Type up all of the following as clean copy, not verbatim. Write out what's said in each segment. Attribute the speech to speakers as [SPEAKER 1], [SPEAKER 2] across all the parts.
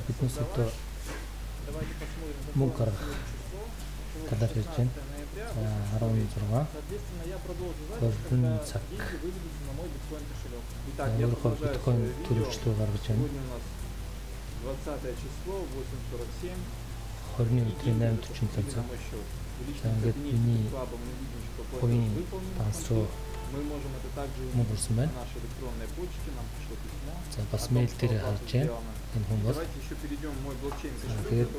[SPEAKER 1] Биднес одоо мөнгө гаргах талаар ярьж байна. За 16 20 цаг. Өөрөөр биткойн төлөвчлөө гаргаж байна.
[SPEAKER 2] 20 число 8:47.
[SPEAKER 1] 20-ны өдрийн 8:47 цаг. За ингээд миний хувийн данс руу мөнгө ирсэн байна. За бас мэйл дээр харж байна. Энэ хүмүүс. Тэгээд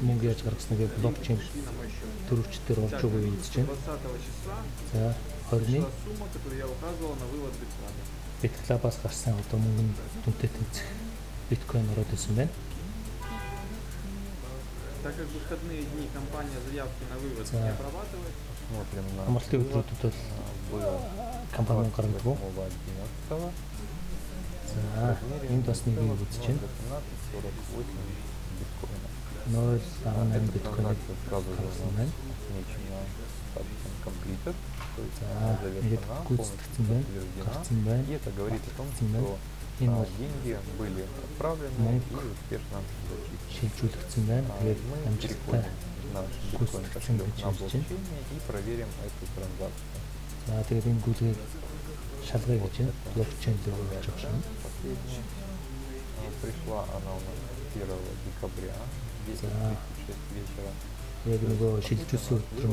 [SPEAKER 1] мөнгө яаж гаргасныг блокчейн төрөвчдөр орж өгөө гэж байна. За 20-ны Bitclub-аас гарсан одоо мөнгөнд дүнтэй тэнцэх биткойн ороод ирсэн байна.
[SPEAKER 2] Так как в выходные дни компания заявки на вывод не обрабатывает,
[SPEAKER 1] амралтын өдрүүдэд бол компани гаргадаг. За энд бас нэг юм үзэж байна. 0.8 биткойн гаргасан байна. Ингээд гүйцэтгэсэн байна. Гарсан байна.
[SPEAKER 3] Это говорит о том, что деньги были отправлены и успешно
[SPEAKER 1] шилжүүлэгдсэн байна. Тэгээд амжилттай
[SPEAKER 3] наш биткоин кошелек на блокчейне и проверим эту транзакцию.
[SPEAKER 1] За тэгээд энэ гүйлгийг шалгая гэж байна. Блокчейн дээр хийж байгаа.
[SPEAKER 3] Пришла она у нас 1 декабря 10:36 вечера.
[SPEAKER 1] Яг нөгөө шилжүүлсэн өдөр